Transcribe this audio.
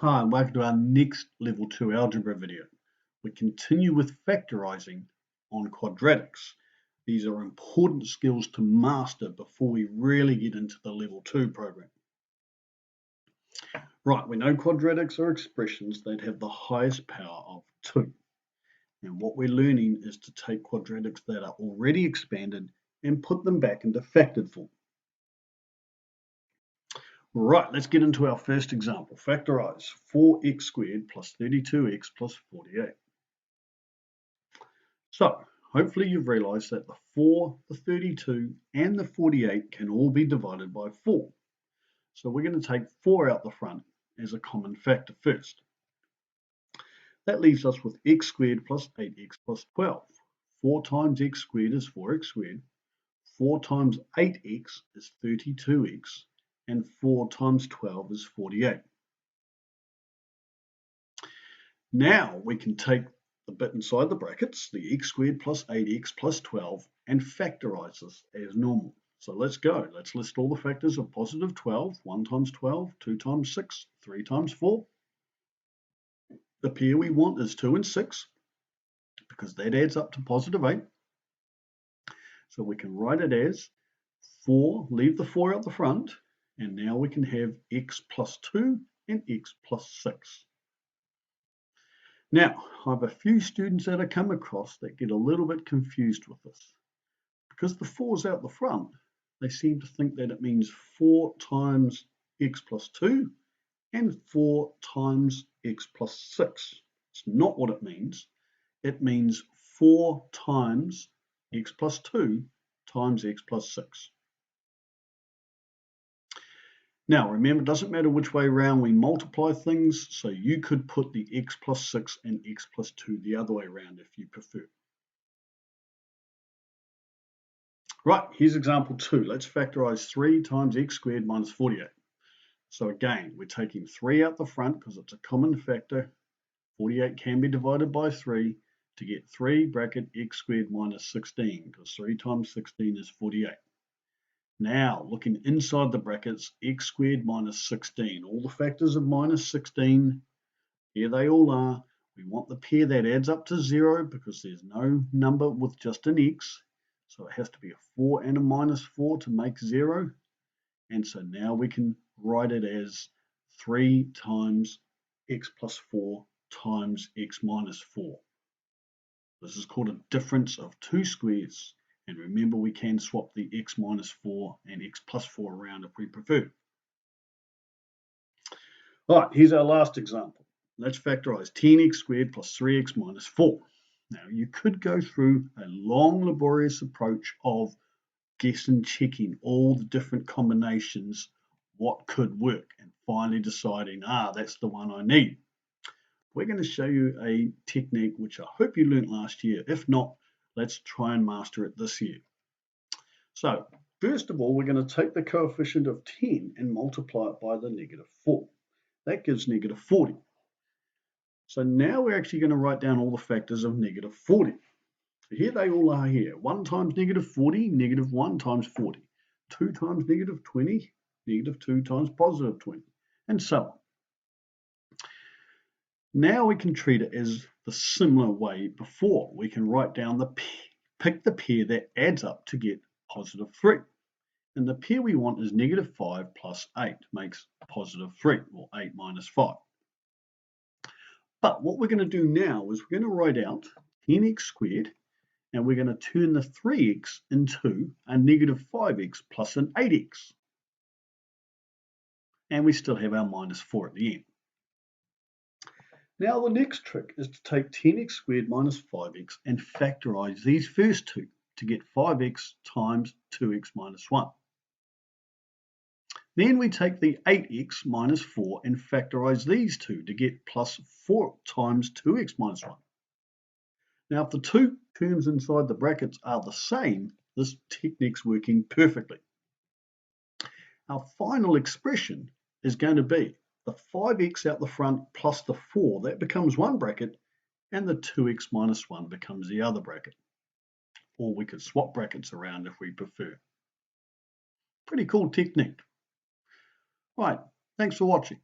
Hi, and welcome to our next Level 2 algebra video. We continue with factorising on quadratics. These are important skills to master before we really get into the Level 2 program. Right, we know quadratics are expressions that have the highest power of 2. And what we're learning is to take quadratics that are already expanded and put them back into factored form. Right, let's get into our first example. Factorise 4x squared plus 32x plus 48. So, hopefully you've realised that the 4, the 32 and the 48 can all be divided by 4. So we're going to take 4 out the front as a common factor first. That leaves us with x squared plus 8x plus 12. 4 times x squared is 4x squared. 4 times 8x is 32x. And 4 times 12 is 48. Now we can take the bit inside the brackets, the x squared plus 8x plus 12, and factorise this as normal. So let's go. Let's list all the factors of positive 12. 1 times 12, 2 times 6, 3 times 4. The pair we want is 2 and 6, because that adds up to positive 8. So we can write it as 4, leave the 4 out the front, and now we can have x plus 2 and x plus 6. Now, I have a few students that I come across that get a little bit confused with this. Because the 4's out the front, they seem to think that it means 4 times x plus 2 and 4 times x plus 6. It's not what it means. It means 4 times x plus 2 times x plus 6. Now, remember, it doesn't matter which way around we multiply things, so you could put the x plus 6 and x plus 2 the other way around if you prefer. Right, here's example 2. Let's factorise 3 times x squared minus 48. So again, we're taking 3 out the front because it's a common factor. 48 can be divided by 3 to get 3 bracket x squared minus 16, because 3 times 16 is 48. Now, looking inside the brackets, x squared minus 16. All the factors of minus 16, here they all are. We want the pair that adds up to 0 because there's no number with just an x. So it has to be a 4 and a minus 4 to make 0. And so now we can write it as 3 times x plus 4 times x minus 4. This is called a difference of two squares. And remember, we can swap the x minus 4 and x plus 4 around if we prefer. All right, here's our last example. Let's factorise 10x squared plus 3x minus 4. Now, you could go through a long, laborious approach of guess and checking all the different combinations, what could work, and finally deciding, that's the one I need. We're going to show you a technique which I hope you learnt last year. If not, let's try and master it this year. So, first of all, we're going to take the coefficient of 10 and multiply it by the negative 4. That gives negative 40. So now we're actually going to write down all the factors of negative 40. Here they all are here. 1 times negative 40, negative 1 times 40. 2 times negative 20, negative 2 times positive 20, and so on. Now we can treat it as the similar way before. We can write down pick the pair that adds up to get positive 3. And the pair we want is negative 5 plus 8 makes positive 3, or 8 minus 5. But what we're going to do now is we're going to write out 10x squared, and we're going to turn the 3x into a negative 5x plus an 8x. And we still have our minus 4 at the end. Now the next trick is to take 10x squared minus 5x and factorise these first two to get 5x times 2x minus 1. Then we take the 8x minus 4 and factorise these two to get plus 4 times 2x minus 1. Now if the two terms inside the brackets are the same, this technique's working perfectly. Our final expression is going to be the 5x out the front plus the 4, that becomes one bracket, and the 2x minus 1 becomes the other bracket. Or we could swap brackets around if we prefer. Pretty cool technique. Right, thanks for watching.